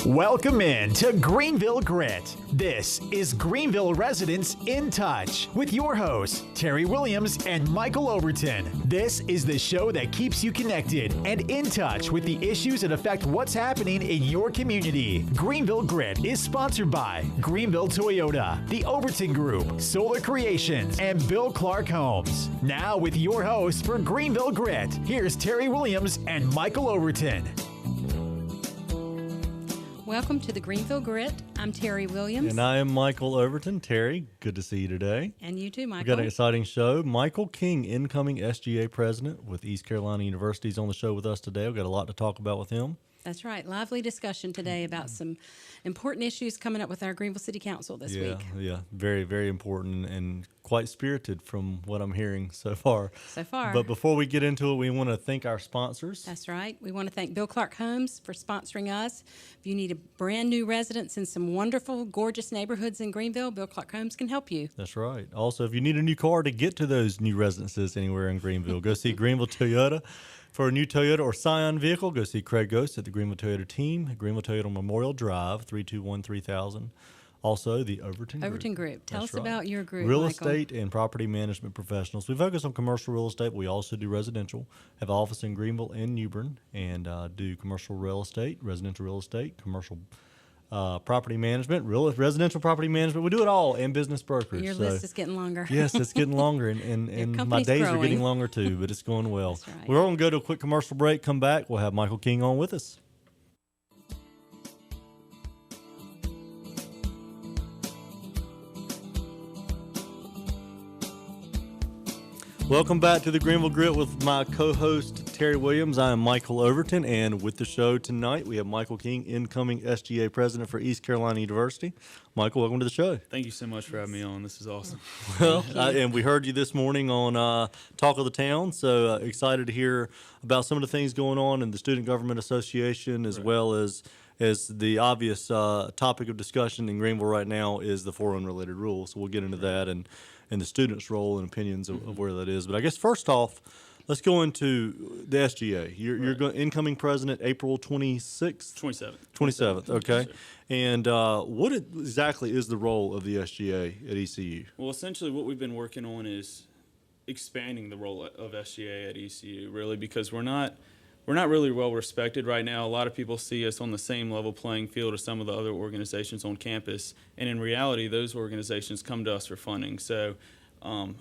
Welcome in to Greenville Grit. This is Greenville Residents in Touch with your hosts, Terry Williams and Michael Overton. This is the show that keeps you connected and in touch with the issues that affect what's happening in your community. Greenville Grit is sponsored by Greenville Toyota, the Overton Group, Solar Creations, and Bill Clark Homes. Now with your hosts for Greenville Grit, here's Terry Williams and Michael Overton. Welcome to the Greenville Grit. I'm Terry Williams. And I am Michael Overton. Terry, good to see you today. And you too, Michael. We've got an exciting show. Michael King, incoming SGA president with East Carolina University, is on the show with us today. We've got a lot to talk about with him. That's right. Lively discussion today about some important issues coming up with our Greenville City Council this week. Yeah. Very, very important and quite spirited from what I'm hearing so far. But before we get into it, we want to thank our sponsors. That's right. We want to thank Bill Clark Homes for sponsoring us. If you need a brand new residence in some wonderful, gorgeous neighborhoods in Greenville, Bill Clark Homes can help you. That's right. Also, if you need a new car to get to those new residences anywhere in Greenville, go see Greenville Toyota. For a new Toyota or Scion vehicle, go see Craig Ghost at the Greenville Toyota team, Greenville Toyota Memorial Drive, 321-3000. Also, the Overton Group. Tell us about your group, Real Michael. estate and property management professionals. We focus on commercial real estate, but we also do residential. Have an office in Greenville and New Bern, and do commercial real estate, residential real estate, commercial property management, residential property management. We do it all, and business brokerage. Your list is getting longer. Yes, it's getting longer, and my days are getting longer too, but it's going well. That's right. We're going to go to a quick commercial break, come back. We'll have Michael King on with us. Welcome back to the Greenville Grit with my co-host, Terry Williams. I am Michael Overton, and with the show tonight, we have Michael King, incoming SGA president for East Carolina University. Michael, welcome to the show. Thank you so much for having me on. This is awesome. Well, and we heard you this morning on Talk of the Town, so excited to hear about some of the things going on in the Student Government Association, as well as the obvious topic of discussion in Greenville right now is the 4 unrelated rule. So we'll get into that and the students' role and opinions of where that is. But I guess first off, let's go into the SGA. You're incoming president April 26th? 27th, okay. Yes, and what exactly is the role of the SGA at ECU? Well, essentially what we've been working on is expanding the role of SGA at ECU, really, because we're not really well respected right now. A lot of people see us on the same level playing field as some of the other organizations on campus, and in reality, those organizations come to us for funding. So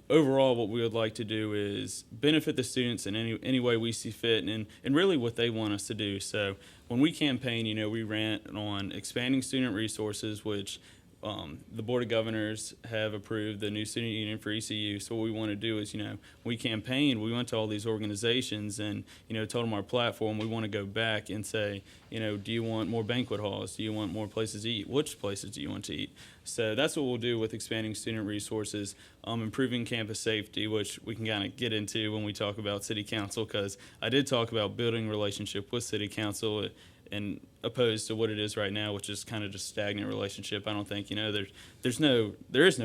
overall, what we would like to do is benefit the students in any way we see fit, and really what they want us to do. So when we campaign, we rant on expanding student resources, which the Board of Governors have approved the new student union for ECU. So what we want to do is, we campaigned, we went to all these organizations and, told them our platform. We want to go back and say, do you want more banquet halls? Do you want more places to eat? Which places do you want to eat? So that's what we'll do with expanding student resources, improving campus safety, which we can kind of get into when we talk about City Council, because I did talk about building relationship with City Council and opposed to what it is right now, which is kind of just stagnant relationship. I don't think, there is no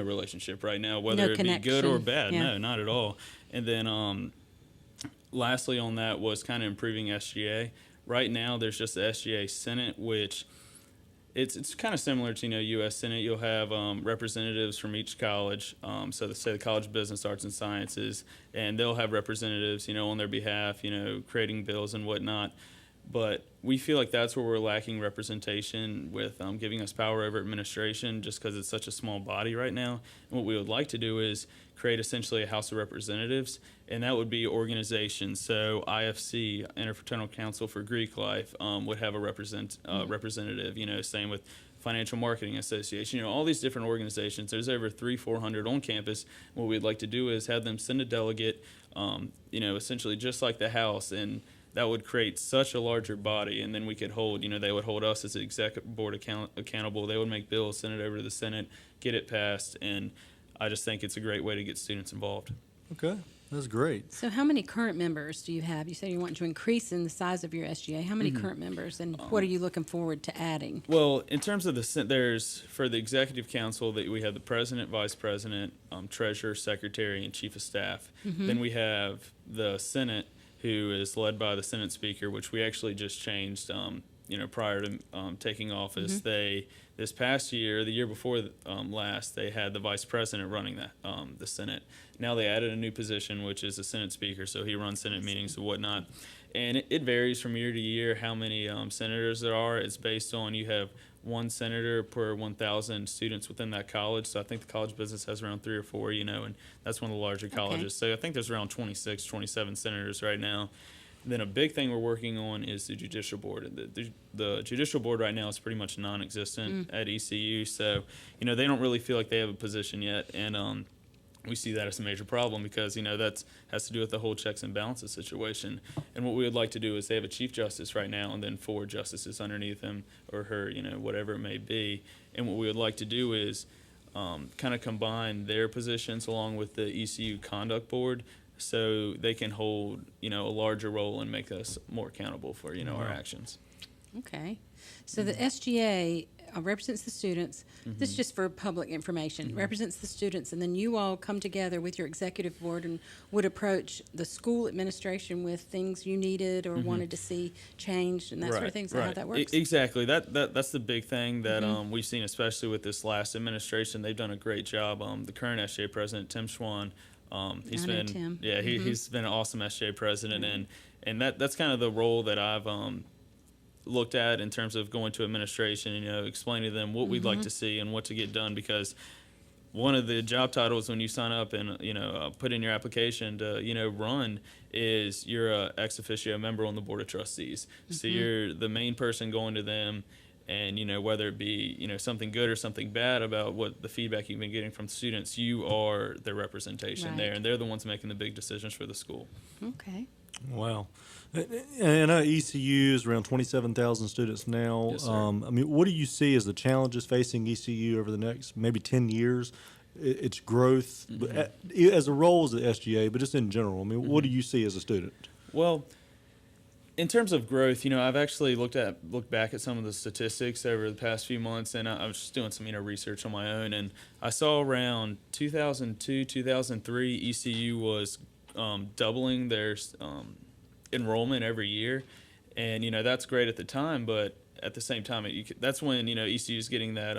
relationship right now, whether it be good or bad. Yeah. No, not at all. And then lastly on that was kind of improving SGA. Right now there's just the SGA Senate, which it's kind of similar to, U.S. Senate. You'll have representatives from each college, so say the College of Business, Arts, and Sciences, and they'll have representatives, on their behalf, creating bills and whatnot. But we feel like that's where we're lacking representation with giving us power over administration, just because it's such a small body right now. And what we would like to do is create essentially a House of Representatives, and that would be organizations. So IFC, Interfraternal Council for Greek Life, would have a representative. Same with Financial Marketing Association. All these different organizations. There's over 300-400 on campus. What we'd like to do is have them send a delegate, essentially just like the House, and that would create such a larger body, and then we could hold, they would hold us as the executive board accountable. They would make bills, send it over to the Senate, get it passed, and I just think it's a great way to get students involved. Okay, that's great. So how many current members do you have? You said you want to increase in the size of your SGA. How many current members, and what are you looking forward to adding? Well, in terms of for the executive council, that we have the president, vice president, treasurer, secretary, and chief of staff. Then we have the Senate, who is led by the Senate Speaker, which we actually just changed prior to taking office. They this past year, the year before last, they had the vice president running the Senate. Now they added a new position, which is a Senate speaker, so he runs Senate meetings and whatnot. And it varies from year to year how many senators there are. It's based on you have one senator per 1,000 students within that college. So I think the college business has around 3 or 4, and that's one of the larger colleges. So I think there's around 26, 27 senators right now. Then a big thing we're working on is the judicial board. The judicial board right now is pretty much non-existent at ECU, so they don't really feel like they have a position yet, and we see that as a major problem because that has to do with the whole checks and balances situation. And what we would like to do is they have a chief justice right now, and then 4 justices underneath him or her, whatever it may be. And what we would like to do is kind of combine their positions along with the ECU conduct board, so they can hold, a larger role and make us more accountable for, our actions. Okay. So the SGA represents the students. This is just for public information. Represents the students, and then you all come together with your executive board and would approach the school administration with things you needed or wanted to see changed and that sort of thing. Is that how that works? Exactly. That's the big thing that we've seen, especially with this last administration. They've done a great job. The current SGA president, Tim Schwan, he's been Tim. He's been an awesome SGA president, and that's kind of the role that I've looked at in terms of going to administration and explaining to them what we'd like to see and what to get done, because one of the job titles when you sign up and put in your application to run is you're a ex officio member on the board of trustees. So you're the main person going to them, and whether it be something good or something bad about what the feedback you've been getting from students, you are their representation there, and they're the ones making the big decisions for the school. Okay. Wow. And ECU is around 27,000 students now. Yes, sir. What do you see as the challenges facing ECU over the next maybe 10 years? Its growth, as a role as the SGA, but just in general. What do you see as a student? Well, in terms of growth, I've actually looked back at some of the statistics over the past few months, and I was just doing some research on my own, and I saw around 2002, 2003, ECU was doubling their enrollment every year, and that's great at the time, but at the same time that's when ECU is getting that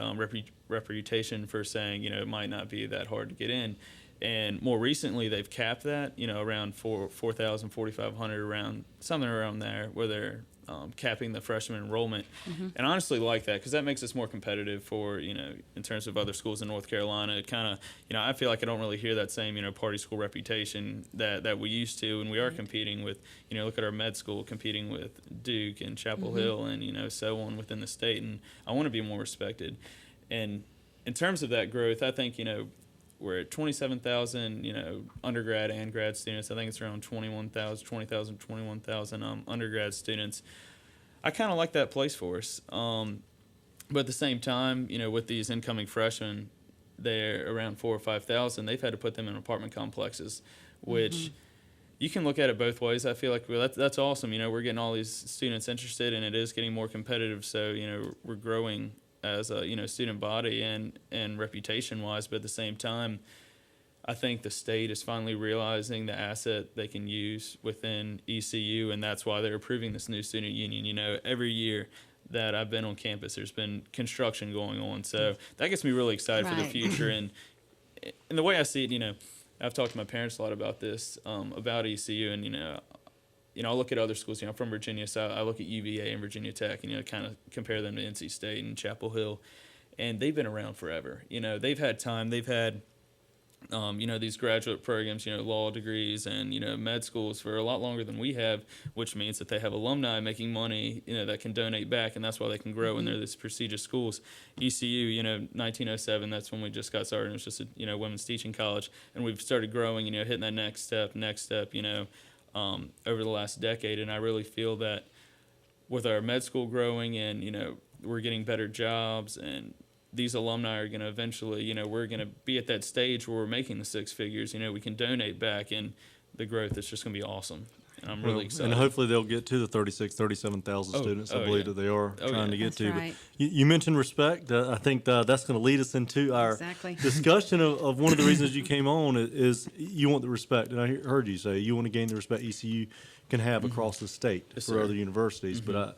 reputation for saying it might not be that hard to get in. And more recently, they've capped that, around 4,000, 4,500, around something around there, where they're capping the freshman enrollment. And I honestly like that, because that makes us more competitive for, in terms of other schools in North Carolina. It kind of, I feel like I don't really hear that same, party school reputation that we used to. And we are competing with, look at our med school, competing with Duke and Chapel Hill and, so on within the state. And I want to be more respected. And in terms of that growth, I think, we're at 27,000, undergrad and grad students. I think it's around 21,000 undergrad students. I kind of like that place for us. But at the same time, with these incoming freshmen, they're around 4,000 or 5,000. They've had to put them in apartment complexes, which you can look at it both ways. I feel like that's awesome. We're getting all these students interested, and it is getting more competitive. So, we're growing as a student body and reputation wise, but at the same time, I think the state is finally realizing the asset they can use within ECU, and that's why they're approving this new student union. Every year that I've been on campus, there's been construction going on, so that gets me really excited for the future. And the way I see it, I've talked to my parents a lot about this, about ECU, and I look at other schools. I'm from Virginia, so I look at UVA and Virginia Tech, and kind of compare them to NC State and Chapel Hill, and they've been around forever. They've had time. They've had, these graduate programs, law degrees and med schools for a lot longer than we have, which means that they have alumni making money, that can donate back, and that's why they can grow. And they're these prestigious schools. ECU, 1907, that's when we just got started. It was just a women's teaching college, and we've started growing, hitting that next step. Over the last decade, and I really feel that with our med school growing and we're getting better jobs, and these alumni are going to eventually we're going to be at that stage where we're making the 6 figures. We can donate back, and the growth is just going to be awesome. And I'm really excited. And hopefully they'll get to the 37,000 students I believe that they are trying to get to. Right. But you mentioned respect. I think that's going to lead us into our discussion of one of the reasons you came on is you want the respect. And I heard you say you want to gain the respect ECU can have across the state for other universities. But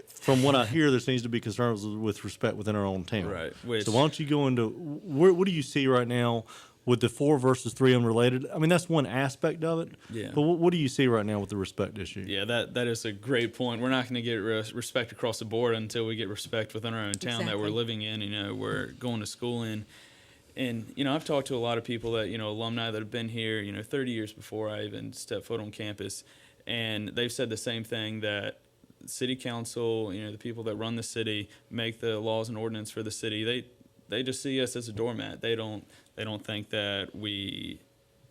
from what I hear, there seems to be concerns with respect within our own town. Right. So why don't you go into what do you see right now with the 4 versus 3 unrelated? I mean, that's one aspect of it. Yeah. But what do you see right now with the respect issue? Yeah, that is a great point. We're not going to get respect across the board until we get respect within our own town that we're living in. We're going to school in. And, I've talked to a lot of people that, alumni that have been here, 30 years before I even stepped foot on campus. And they've said the same thing, that city council, the people that run the city, make the laws and ordinance for the city. They just see us as a doormat. They don't think that we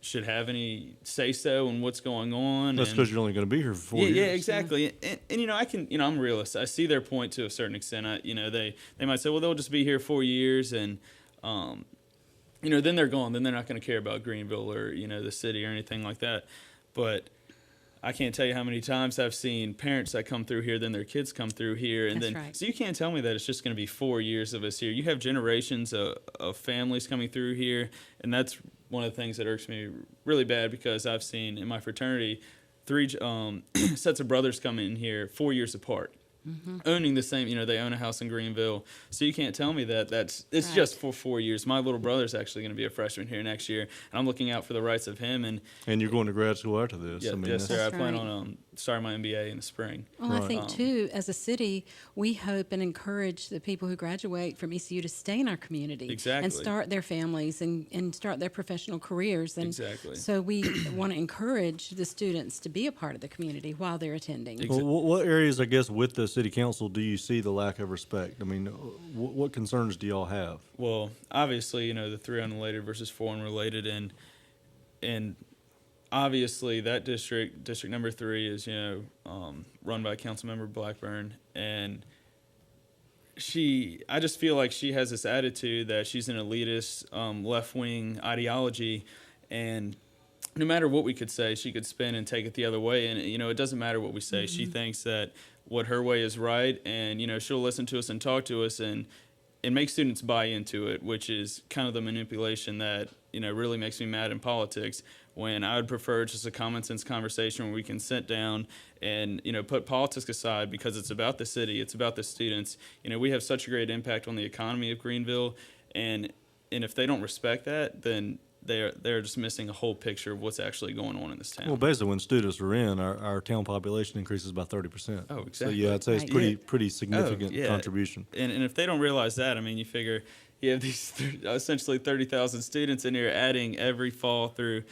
should have any say-so in what's going on. That's because you're only going to be here for 4 years. Yeah, exactly. And I'm a realist. I see their point to a certain extent. They might say, well, they'll just be here 4 years, and then they're gone. Then they're not going to care about Greenville or the city or anything like that. But I can't tell you how many times I've seen parents that come through here, then their kids come through here, and That's right. So you can't tell me that it's just going to be 4 years of us here. You have generations of families coming through here, and that's one of the things that irks me really bad, because I've seen in my fraternity 3 sets of brothers come in here 4 years apart. Owning the same, they own a house in Greenville. So you can't tell me that it's Right. just for 4 years. My little brother's actually going to be a freshman here next year, and I'm looking out for the rights of him. And you're going to grad school after this. yeah, I mean, yes, sir. I That's plan right. on starting my MBA in the spring. Well, Right. I think, too, as a city, we hope and encourage the people who graduate from ECU to stay in our community. Exactly. And start their families and start their professional careers. And Exactly. so we want to encourage the students to be a part of the community while they're attending. Well, what areas, I guess, with the city council do you see the lack of respect? I mean, what concerns do y'all have? Well, obviously, the 3 unrelated versus 4 unrelated, and obviously that district number 3 is run by Councilmember Blackburn, and I just feel like she has this attitude that she's an elitist, left-wing ideology, and no matter what we could say, she could spin and take it the other way, and it doesn't matter what we say. She thinks that what her way is right, and she'll listen to us and talk to us and make students buy into it, which is kind of the manipulation that really makes me mad in politics, when I would prefer just a common sense conversation where we can sit down and put politics aside, because it's about the city, it's about the students. We have such a great impact on the economy of Greenville, and if they don't respect that, then they're just missing a whole picture of what's actually going on in this town. Well, basically, when students are in, our town population increases by 30%. Oh, exactly. So, yeah, I'd say it's Right. pretty significant yeah. contribution. And if they don't realize that, I mean, you figure you have these essentially 30,000 students in here adding every fall through,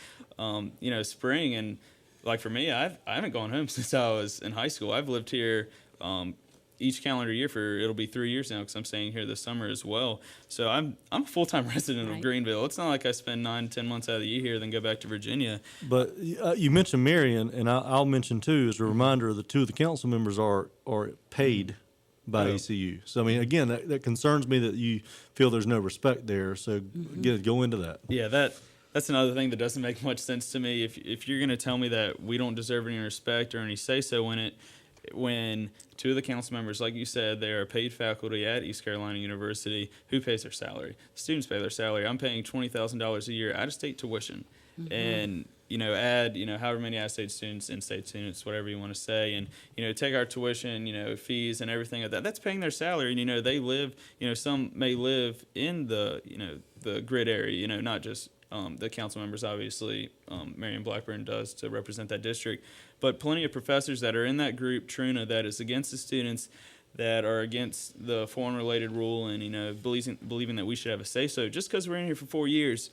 spring. And like for me, I haven't gone home since I was in high school. I've lived here each calendar year it'll be 3 years now, because I'm staying here this summer as well. So I'm a full-time resident Right. of Greenville. It's not like I spend 9-10 months out of the year here, then go back to Virginia. But you mentioned Marion, and I'll mention, too, as a reminder, the 2 of the council members are paid by Oh. ECU. So, I mean, again, that concerns me that you feel there's no respect there. So, go into that. Yeah, that's another thing that doesn't make much sense to me. If you're going to tell me that we don't deserve any respect or any say-so in it, when 2 of the council members, like you said, they are paid faculty at East Carolina University, who pays their salary? The students pay their salary. I'm paying $20,000 a year out-of-state tuition. And, add, however many out-of-state students, in-state students, whatever you want to say, and, take our tuition, fees and everything like that. That's paying their salary. And, they live, some may live in the, the grid area, not just the council members, obviously, Marion Blackburn does to represent that district, but plenty of professors that are in that group, Truna, that is against the students, that are against the foreign-related rule, and believing that we should have a say-so. Just because we're in here for 4 years,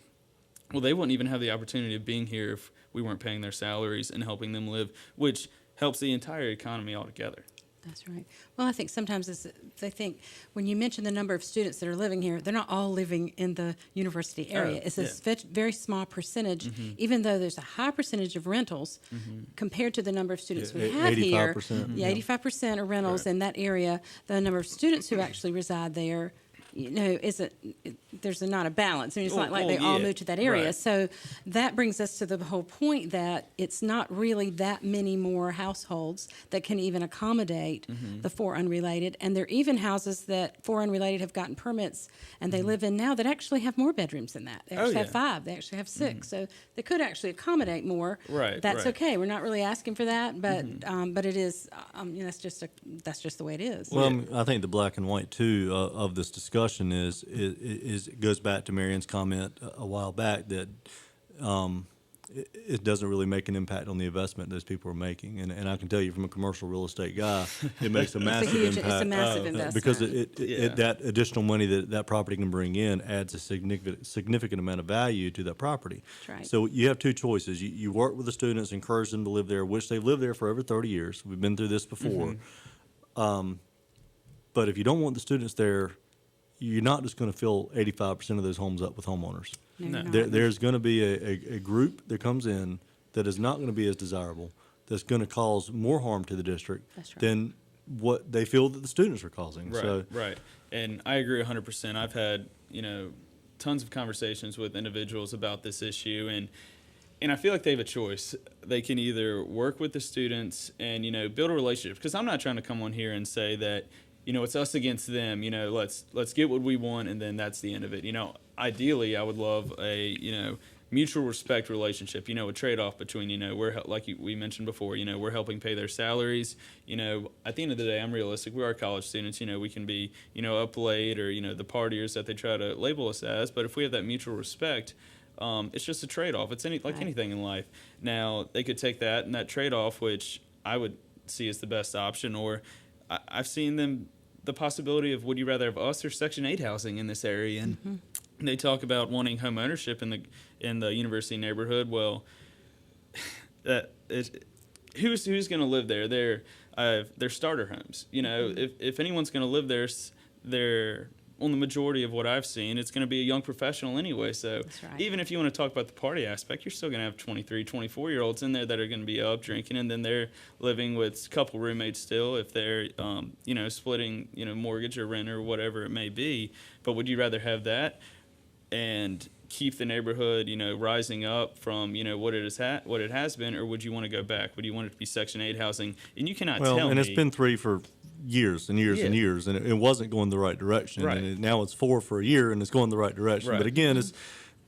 well, they wouldn't even have the opportunity of being here if we weren't paying their salaries and helping them live, which helps the entire economy altogether. That's right. Well, I think sometimes they think when you mention the number of students that are living here, they're not all living in the university area. It's a very small percentage, even though there's a high percentage of rentals compared to the number of students we have here. 85%. Yeah, 85% are rentals in that area. The number of students who actually reside there there's not a balance. I mean, it's not like Oh, they all yeah. moved to that area. Right. So that brings us to the whole point that it's not really that many more households that can even accommodate the 4 unrelated. And there are even houses that 4 unrelated have gotten permits and they live in now that actually have more bedrooms than that. They actually have yeah. 5. They actually have 6. So they could actually accommodate more. Right, That's right. okay. We're not really asking for that, but it is. That's just the way it is. Well, I think the black and white too of this discussion is it goes back to Marion's comment a while back that it doesn't really make an impact on the investment those people are making, and I can tell you from a commercial real estate guy, it makes a massive impact. It's a massive investment because Yeah. that additional money that property can bring in adds a significant amount of value to that property. That's right. So you have 2 choices. You work with the students, encourage them to live there, which they've lived there for over 30 years. We've been through this before. But if you don't want the students there, you're not just going to fill 85% of those homes up with homeowners. No, you're not. There's going to be a group that comes in that is not going to be as desirable, that's going to cause more harm to the district That's right. than what they feel that the students are causing. Right, So, right. And I agree 100%. I've had, tons of conversations with individuals about this issue, and I feel like they have a choice. They can either work with the students and, build a relationship. Because I'm not trying to come on here and say that, it's us against them. Let's get what we want, and then that's the end of it. Ideally, I would love a, mutual respect relationship, a trade-off between, we mentioned before, we're helping pay their salaries. At the end of the day, I'm realistic. We are college students. We can be, up late or, the partiers that they try to label us as. But if we have that mutual respect, it's just a trade-off. It's like anything in life. Now, they could take that and that trade-off, which I would see as the best option, or I've seen them, the possibility of would you rather have us or Section 8 housing in this area? And they talk about wanting home ownership in the university neighborhood. Well, that is, who's going to live there? They're starter homes. If anyone's going to live there, they're on the majority of what I've seen, it's going to be a young professional anyway. So right. even if you want to talk about the party aspect, you're still going to have 23, 24-year-olds in there that are going to be up drinking, and then they're living with a couple roommates still if they're, splitting, mortgage or rent or whatever it may be. But would you rather have that and keep the neighborhood, rising up from, what it has been, or would you want to go back? Would you want it to be Section 8 housing? And you cannot tell me. well, and it's been 3 for years and years and Yeah. years, and it wasn't going the right direction. Right. And now it's 4 for a year, and it's going the right direction. Right. But again, it's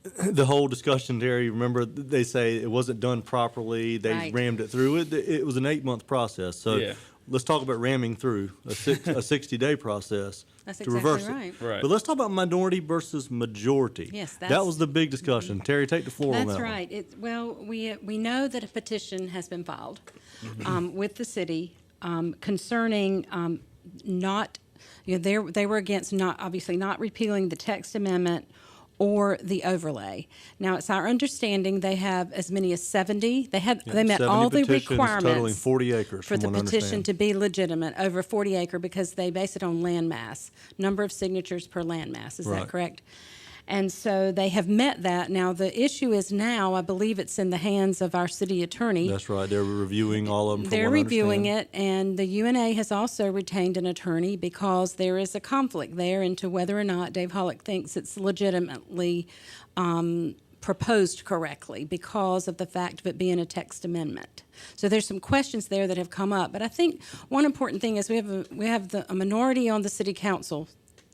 the whole discussion, Terry. Remember, they say it wasn't done properly. They Right. rammed it through. It was an 8-month process. So Yeah. let's talk about ramming through a 60-day process That's to exactly reverse right. it. Right. But let's talk about minority versus majority. Yes, that that's- was the big discussion. Terry, take the floor on That's that right. We know that a petition has been filed with the city concerning not, they were against not repealing the text amendment or the overlay. Now, it's our understanding they have as many as 70. They met 70 all the petitions totaling requirements 40 acres, for from the what I petition understand. to be legitimate over 40 acre because they base it on land mass, number of signatures per land mass. Is Right. that correct? And so they have met that. Now, the issue is now, I believe it's in the hands of our city attorney. That's right. They're reviewing all of them. They're reviewing it, and the UNA has also retained an attorney because there is a conflict there into whether or not Dave Hollick thinks it's legitimately proposed correctly because of the fact of it being a text amendment. So there's some questions there that have come up. But I think one important thing is we have a minority on the city council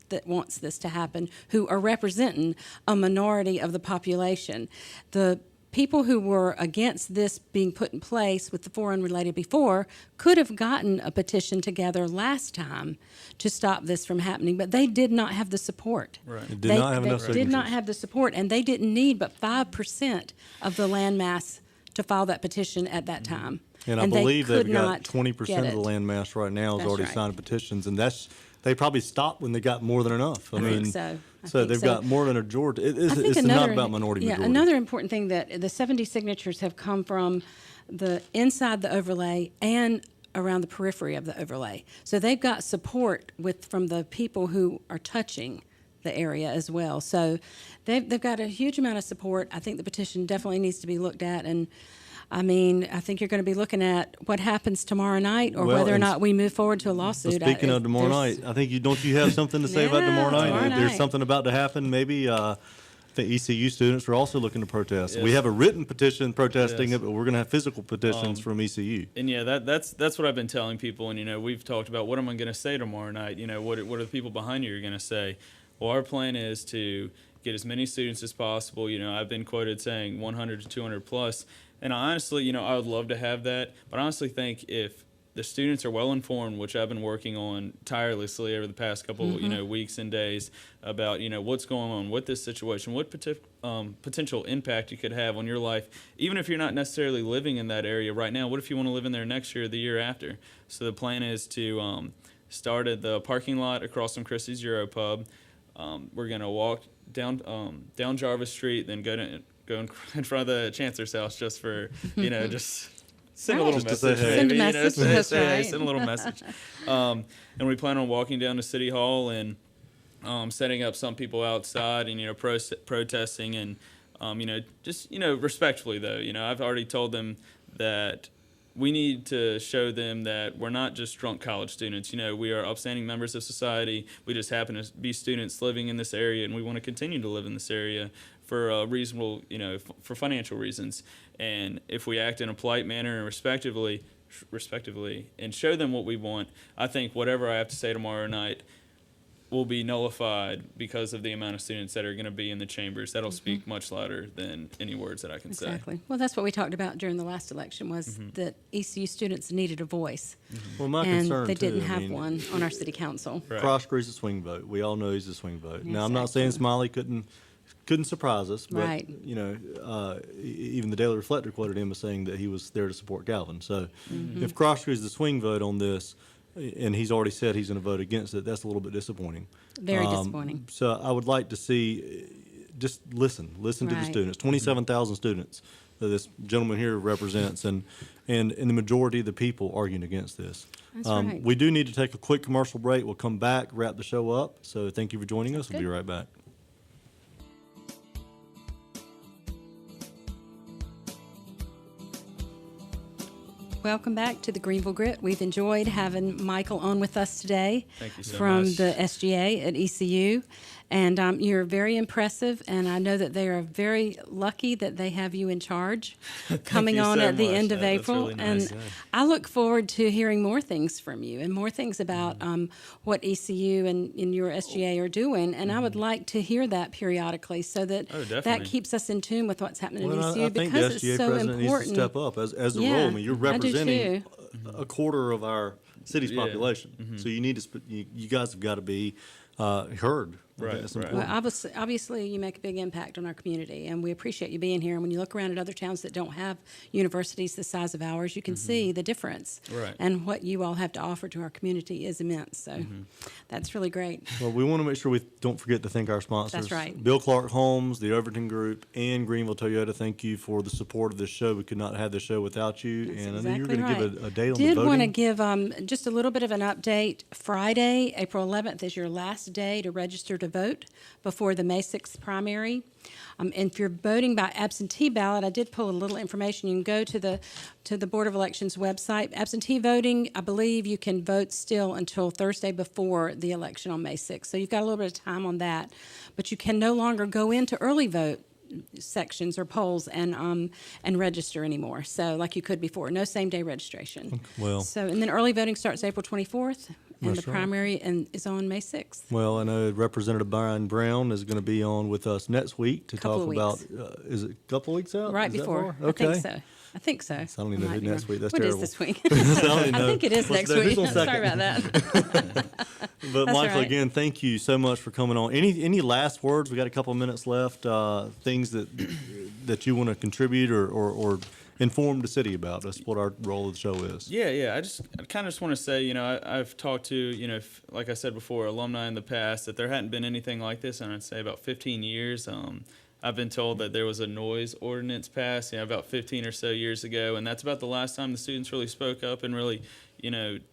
that wants this to happen, who are representing a minority of the population. The people who were against this being put in place with the 4 unrelated before could have gotten a petition together last time to stop this from happening, but they did not have the support. Right. It did not have enough They did not signatures. have the support, and they didn't need but 5% of the land mass to file that petition at that time. And I they believe could they've got not 20% get of the it. land mass right now has That's already right. signed petitions, and they probably stopped when they got more than enough. I think so. I So think they've so. got more than a majority. I think It's not about minority majority. Another important thing that the 70 signatures have come from the inside the overlay and around the periphery of the overlay. So they've got support from the people who are touching the area as well. So they've got a huge amount of support. I think the petition definitely needs to be looked at, and I mean, I think you're going to be looking at what happens tomorrow night, or Well, whether or and not we move forward to a lawsuit. Speaking of tomorrow night, I think don't you have something to say about Yeah, tomorrow night? tomorrow There's night. something about to happen. Maybe the ECU students are also looking to protest. Yes. We have a written petition protesting Yes. it, but we're going to have physical petitions from ECU. And yeah, that's what I've been telling people. And we've talked about what am I going to say tomorrow night. What are the people behind you are going to say? Well, our plan is to get as many students as possible. I've been quoted saying 100 to 200 plus. And honestly, I would love to have that. But I honestly think if the students are well informed, which I've been working on tirelessly over the past couple, weeks and days about, what's going on with this situation, what potential impact you could have on your life, even if you're not necessarily living in that area right now. What if you want to live in there next year or the year after? So the plan is to start at the parking lot across from Christie's Euro Pub. We're going to walk down Jarvis Street, then go in front of the Chancellor's house just for, just send a little Just to message. say hey. Send a maybe, message, say, that's say hey, right. send a little message. And we plan on walking down to City Hall and setting up some people outside and, protesting and, just, respectfully though. I've already told them that we need to show them that we're not just drunk college students. We are upstanding members of society. We just happen to be students living in this area, and we want to continue to live in this area for reasonable, for financial reasons. And if we act in a polite manner and respectively, and show them what we want, I think whatever I have to say tomorrow night will be nullified because of the amount of students that are going to be in the chambers. That'll speak much louder than any words that I can say. Exactly. Well, that's what we talked about during the last election was that ECU students needed a voice, Well, my and concern they too, didn't I have mean, one on our city council. Right. Prospery's a swing vote. We all know he's a swing vote. Now, I'm not saying Exactly. Smiley couldn't surprise us, but Right. even the Daily Reflector quoted him as saying that he was there to support Calvin. So, if Prospery's the swing vote on this, and he's already said he's going to vote against it, that's a little bit disappointing. Very disappointing. So, I would like to see just listen to the Right. students. 27,000 students that this gentleman here represents, and the majority of the people arguing against this. That's right. We do need to take a quick commercial break. We'll come back, wrap the show up. So thank you for joining us. We'll be good. right back. Welcome back to the Greenville Grit. We've enjoyed having Michael on with us today Thank you so from much. the SGA at ECU. And you're very impressive, and I know that they are very lucky that they have you in charge coming you on so at the much. end of That's April. really nice. And I look forward to hearing more things from you and more things about what ECU and your SGA are doing. And I would like to hear that periodically so that Oh, that definitely. keeps us in tune with what's happening Well, in ECU I think the because SGA it's so president important. needs to step up as the Yeah, role. I mean, you're I do representing too. a quarter of our city's Yeah. population. So you need to you guys have got to be heard. I think Right, that's right. Well, important. obviously, you make a big impact on our community, and we appreciate you being here. And when you look around at other towns that don't have universities the size of ours, you can see the difference. Right. And what you all have to offer to our community is immense. So that's really great. Well, we want to make sure we don't forget to thank our sponsors. That's right. Bill Clark Homes, the Overton Group, and Greenville Toyota. Thank you for the support of this show. We could not have this show without you. That's and I know you're exactly going to right. give a date on the Did voting. want to give just a little bit of an update. Friday, April 11th is your last day to register to vote before the May 6th primary. And if you're voting by absentee ballot, I did pull a little information. You can go to the Board of Elections website. Absentee voting, I believe you can vote still until Thursday before the election on May 6th. So you've got a little bit of time on that. But you can no longer go into early vote sections or polls and register anymore. So like you could before, no same day registration. Well- So and then early voting starts April 24th, and That's the right. primary is on May 6th. Well, I know Representative Brian Brown is going to be on with us next week to Couple talk of about, weeks. is it a couple weeks out? Right Is that before. far? I Okay. think so. I think so. I don't even know Might who be next wrong. week. That's What terrible. is this week? I don't even I know. think it is What's next the- who's week. on Sorry second? about that. But That's Michael, right. again, thank you so much for coming on. Any last words? We got a couple of minutes left. Things that you want to contribute or inform the city about. That's what our role of the show is. Yeah. I kind of just want to say, I've talked to, like I said before, alumni in the past that there hadn't been anything like this in, I'd say, about 15 years. I've been told that there was a noise ordinance passed, about 15 or so years ago, and that's about the last time the students really spoke up and really,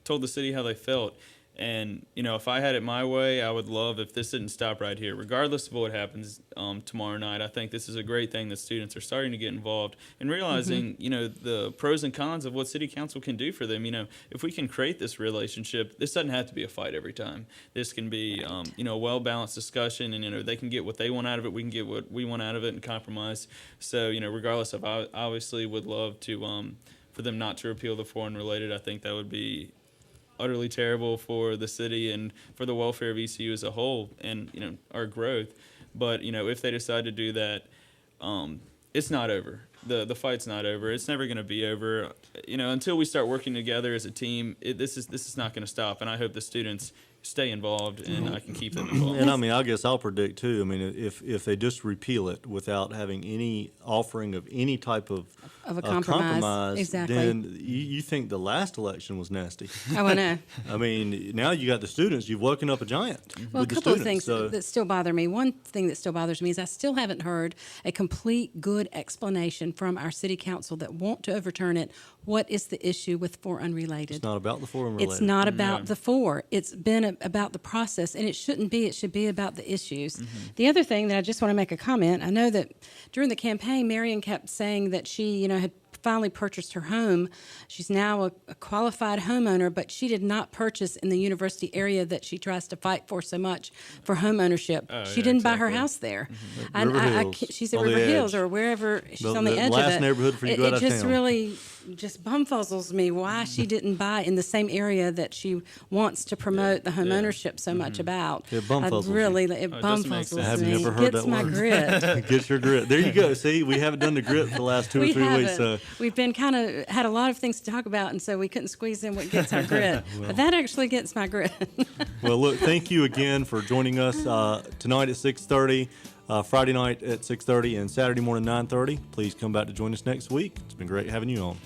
told the city how they felt. And, if I had it my way, I would love if this didn't stop right here, regardless of what happens tomorrow night. I think this is a great thing that students are starting to get involved and realizing, the pros and cons of what city council can do for them. If we can create this relationship, this doesn't have to be a fight every time. This can be, a well-balanced discussion, and, they can get what they want out of it. We can get what we want out of it and compromise. So, regardless of, I obviously would love to, for them not to repeal the foreign related. I think that would be utterly terrible for the city and for the welfare of ECU as a whole and, our growth. But, if they decide to do that, it's not over. The fight's not over. It's never going to be over. Until we start working together as a team, this is not going to stop. And I hope the students stay involved and I can keep them involved. And I guess I'll predict too. If they just repeal it without having any offering of any type of a compromise. Exactly. then you think the last election was nasty. Oh, I know. Now you got the students. You've woken up a giant. Well, with a couple the of things that still bother me. One thing that still bothers me is I still haven't heard a complete good explanation from our city council that want to overturn it. What is the issue with four unrelated? It's not about the four unrelated. It's not about the four. It's been about the process, and it shouldn't be. It should be about the issues. The other thing that I just want to make a comment, I know that during the campaign, Marion kept saying that she, had finally purchased her home. She's now a qualified homeowner, but she did not purchase in the university area that she tries to fight for so much for home ownership. She didn't buy her house there. River Hills, she's at on the River Hills edge. or wherever she's on the edge of last it. neighborhood before you go out It of just town. really just bumfuzzles me why she didn't buy in the same area that she wants to promote the home ownership so much about. It bumfuzzles you. It doesn't make bumfuzzles sense. Have me. you never heard Gets that my word? grit. Get your grit. There you go. See, we haven't done the grit for the last 2 or 3 weeks. So We've been kind of had a lot of things to talk about, and so we couldn't squeeze in what gets our grit. But that actually gets my grit. Well, look, thank you again for joining us tonight at 6:30, Friday night at 6:30, and Saturday morning 9:30. Please come back to join us next week. It's been great having you on.